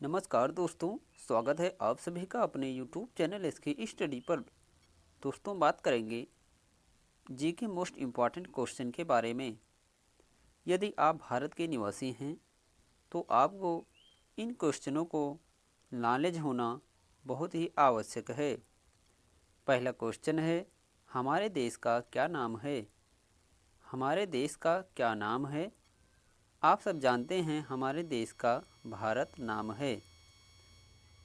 नमस्कार दोस्तों, स्वागत है आप सभी का अपने YouTube चैनल इसकी स्टडी पर। दोस्तों, बात करेंगे जी के मोस्ट इम्पॉर्टेंट क्वेश्चन के बारे में। यदि आप भारत के निवासी हैं तो आपको इन क्वेश्चनों को नॉलेज होना बहुत ही आवश्यक है। पहला क्वेश्चन है, हमारे देश का क्या नाम है? हमारे देश का क्या नाम है? आप सब जानते हैं हमारे देश का भारत नाम है।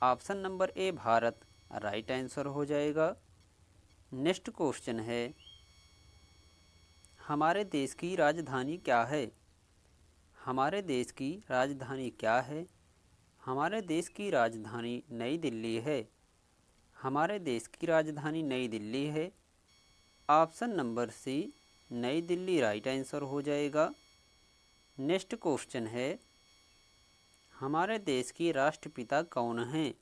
Option number A Bharat right answer हो जाएगा। नेक्स्ट क्वेश्चन है, हमारे देश की राजधानी क्या है? हमारे देश की राजधानी क्या है? हमारे देश की राजधानी नई दिल्ली है। हमारे देश की राजधानी नई दिल्ली है। ऑप्शन नंबर सी नई दिल्ली राइट आंसर हो जाएगा। नेक्स्ट क्वेश्चन है, हमारे देश की राष्ट्रपिता कौन हैं?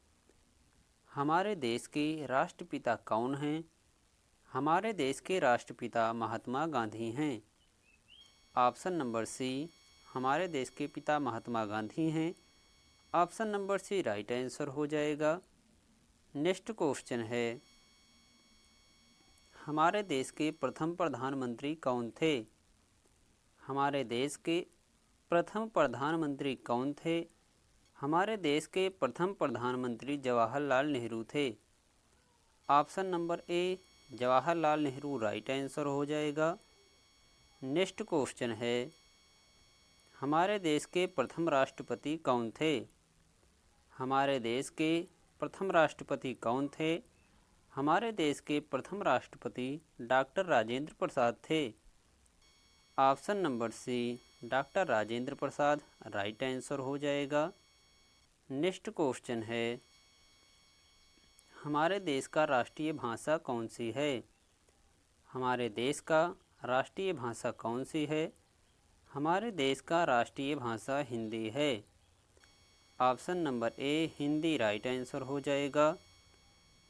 हमारे देश के राष्ट्रपिता कौन हैं? हमारे देश के राष्ट्रपिता महात्मा गांधी हैं। ऑप्शन नंबर सी हमारे देश के पिता महात्मा गांधी हैं। Option number C right answer हो जाएगा। नेक्स्ट क्वेश्चन है, हमारे देश के प्रथम प्रधानमंत्री कौन थे? हमारे देश के प्रथम प्रधानमंत्री कौन थे? हमारे देश के प्रथम प्रधानमंत्री जवाहरलाल नेहरू थे। Option number A Jawaharlal Nehru right answer हो जाएगा। नेक्स्ट क्वेश्चन है, हमारे देश के प्रथम राष्ट्रपति कौन थे? हमारे देश के प्रथम राष्ट्रपति कौन थे? हमारे देश के प्रथम राष्ट्रपति डॉक्टर राजेंद्र प्रसाद थे। Option number C doctor Rajendra Prasad right answer हो जाएगा। नेक्स्ट क्वेश्चन है, हमारे देश का राष्ट्रीय भाषा कौन सी है? हमारे देश का राष्ट्रीय भाषा कौन सी है? हमारे देश का राष्ट्रीय भाषा हिंदी है। Option number A Hindi right answer हो जाएगा।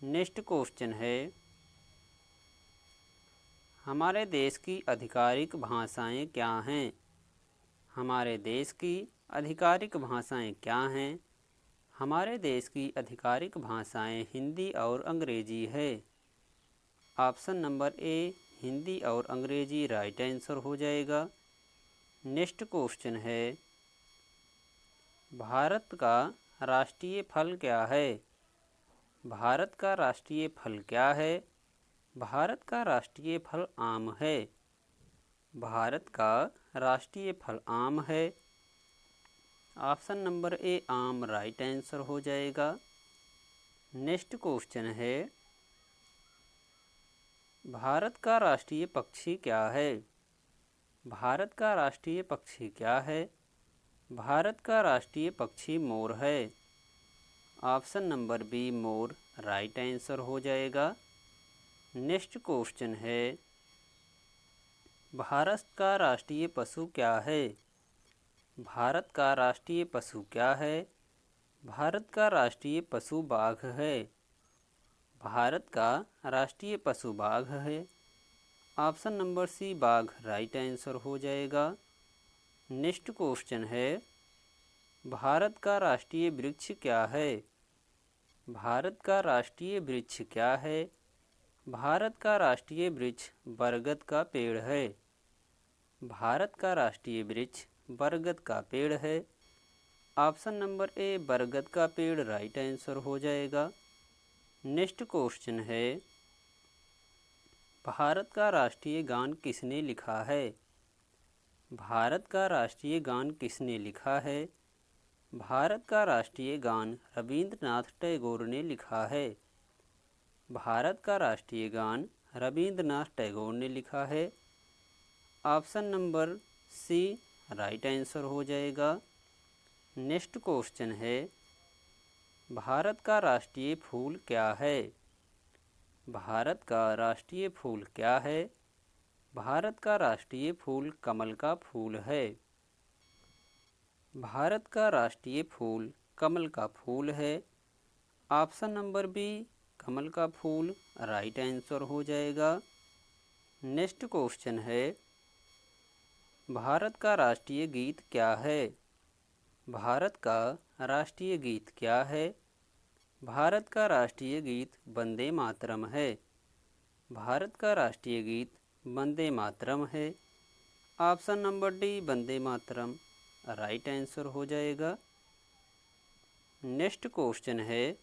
नेक्स्ट क्वेश्चन है, हमारे देश की आधिकारिक भाषाएं क्या हैं? हमारे देश की आधिकारिक भाषाएं क्या हैं? हमारे देश की आधिकारिक भाषाएं हिंदी और अंग्रेजी है। ऑप्शन नंबर ए हिंदी और अंग्रेजी राइट आंसर हो जाएगा। नेक्स्ट क्वेश्चन है, भारत का राष्ट्रीय फल क्या है? भारत का राष्ट्रीय फल क्या है? भारत का राष्ट्रीय फल आम है। भारत का राष्ट्रीय फल आम है। ऑप्शन नंबर ए आम राइट आंसर हो जाएगा। नेक्स्ट क्वेश्चन है, भारत का राष्ट्रीय पक्षी क्या है? भारत का राष्ट्रीय पक्षी क्या है? भारत का राष्ट्रीय पक्षी मोर है। Option number be more right answer हो जाएगा। नेक्स्ट क्वेश्चन है, भारत का राष्ट्रीय पशु क्या है? भारत का राष्ट्रीय पशु क्या है? भारत का राष्ट्रीय पशु बाघ है। भारत का राष्ट्रीय पशु बाघ है। ऑप्शन नंबर सी बाघ राइट आंसर हो जाएगा। नेक्स्ट क्वेश्चन है, भारत का राष्ट्रीय वृक्ष क्या है? भारत का राष्ट्रीय वृक्ष क्या है? भारत का राष्ट्रीय वृक्ष बरगद का पेड़ है। भारत का राष्ट्रीय वृक्ष बरगद का पेड़ है। ऑप्शन नंबर ए बरगद का पेड़ राइट आंसर हो जाएगा। नेक्स्ट क्वेश्चन है, भारत का राष्ट्रीय गान किसने लिखा है? भारत का राष्ट्रीय गान किसने लिखा है? भारत का राष्ट्रीय गान रविंद्रनाथ टैगोर ने लिखा है। भारत का राष्ट्रीय गान रविंद्रनाथ टैगोर ने लिखा है। Option number C right answer हो जाएगा। नेक्स्ट क्वेश्चन है, भारत का राष्ट्रीय फूल क्या है? भारत का राष्ट्रीय फूल क्या है? भारत का राष्ट्रीय फूल कमल का फूल है। भारत का राष्ट्रीय फूल कमल का फूल है। ऑप्शन नंबर बी कमल का फूल राइट आंसर हो जाएगा। नेक्स्ट क्वेश्चन है, भारत का राष्ट्रीय गीत क्या है? भारत का राष्ट्रीय गीत क्या है? भारत का राष्ट्रीय गीत वंदे मातरम है। भारत का राष्ट्रीय गीत वंदे मातरम है। Option number D Vande Mataram right answer हो जाएगा। नेक्स्ट क्वेश्चन है,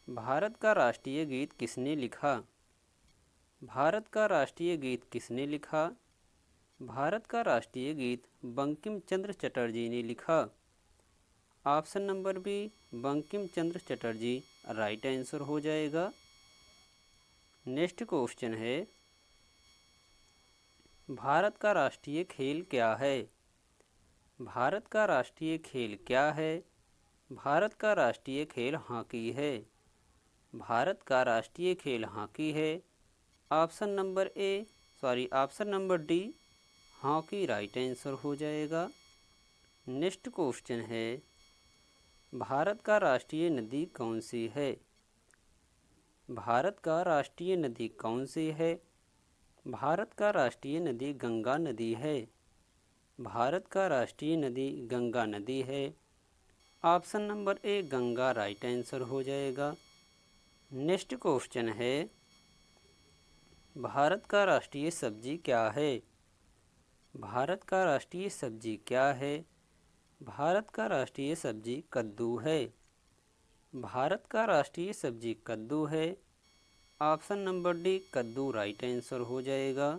भारत का राष्ट्रीय गीत किसने लिखा? भारत का राष्ट्रीय गीत किसने लिखा? भारत का राष्ट्रीय गीत बंकिम चंद्र चटर्जी ने लिखा। Option number B Bankim Chandra Chatterjee right answer हो जाएगा। नेक्स्ट क्वेश्चन है, भारत का राष्ट्रीय खेल क्या है? भारत का राष्ट्रीय खेल क्या है? भारत का राष्ट्रीय खेल हॉकी है। भारत का राष्ट्रीय खेल हॉकी है। Option number D hockey right answer हो जाएगा। नेक्स्ट क्वेश्चन है, भारत का राष्ट्रीय नदी कौन सी है? भारत का राष्ट्रीय नदी कौन सी है? भारत का राष्ट्रीय नदी गंगा नदी है। भारत का राष्ट्रीय नदी गंगा नदी है। Option number A Ganga right answer हो जाएगा। नेक्स्ट क्वेश्चन है, भारत का राष्ट्रीय सब्जी क्या है? भारत का राष्ट्रीय सब्जी क्या है? भारत का राष्ट्रीय सब्जी कद्दू है। भारत का राष्ट्रीय सब्जी कद्दू है। ऑप्शन नंबर डी कद्दू राइट आंसर हो जाएगा।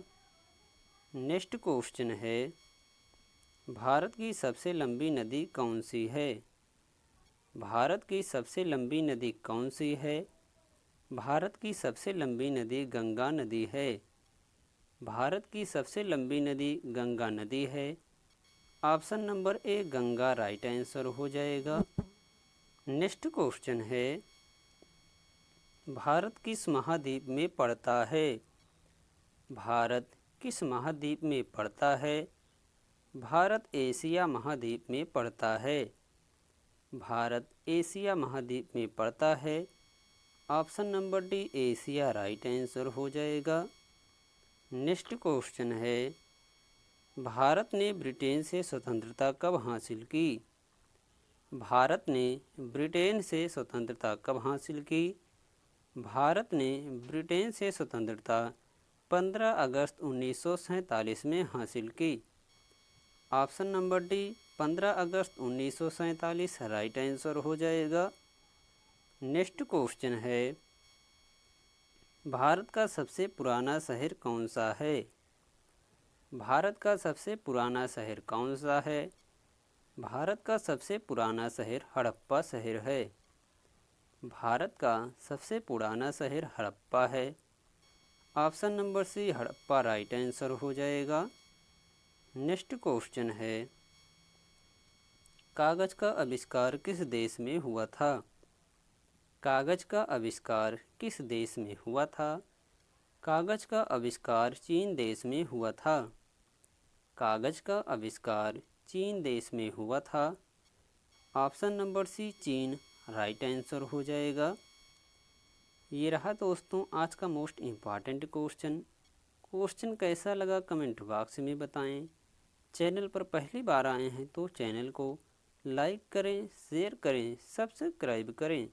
नेक्स्ट क्वेश्चन है, भारत की सबसे लंबी नदी कौन सी है? भारत की सबसे लंबी नदी कौन सी है? भारत की सबसे लंबी नदी गंगा नदी है। भारत की सबसे लंबी नदी गंगा नदी है। Option number A Ganga right answer हो जाएगा। नेक्स्ट क्वेश्चन है, भारत किस महाद्वीप में पड़ता है? भारत किस महाद्वीप में पड़ता है? भारत एशिया महाद्वीप में पड़ता है। भारत एशिया महाद्वीप में पड़ता है। Option number D Asia right answer हो जाएगा। नेक्स्ट क्वेश्चन है, भारत ने ब्रिटेन से स्वतंत्रता कब हासिल की? भारत ने ब्रिटेन से स्वतंत्रता कब हासिल की? भारत ने ब्रिटेन से स्वतंत्रता 15 अगस्त 1947 में हासिल की। ऑप्शन नंबर डी 15 अगस्त 1947 राइट आंसर हो जाएगा। नेक्स्ट क्वेश्चन है, भारत का सबसे पुराना शहर कौन सा है? भारत का सबसे पुराना शहर कौन सा है? भारत का सबसे पुराना शहर हड़प्पा शहर है। भारत का सबसे पुराना शहर हड़प्पा है। Option number C Harappa right answer हो जाएगा। नेक्स्ट क्वेश्चन है, कागज का आविष्कार किस देश में हुआ था? कागज का आविष्कार किस देश में हुआ था? कागज का आविष्कार चीन देश में हुआ था। कागज का आविष्कार चीन देश में हुआ था। ऑप्शन नंबर सी चीन राइट आंसर हो जाएगा। ये रहा दोस्तों आज का मोस्ट इम्पॉर्टेंट क्वेश्चन। क्वेश्चन कैसा लगा कमेंट बॉक्स में बताएं। चैनल पर पहली बार आए हैं तो चैनल को लाइक करें, शेयर करें, सब्सक्राइब करें।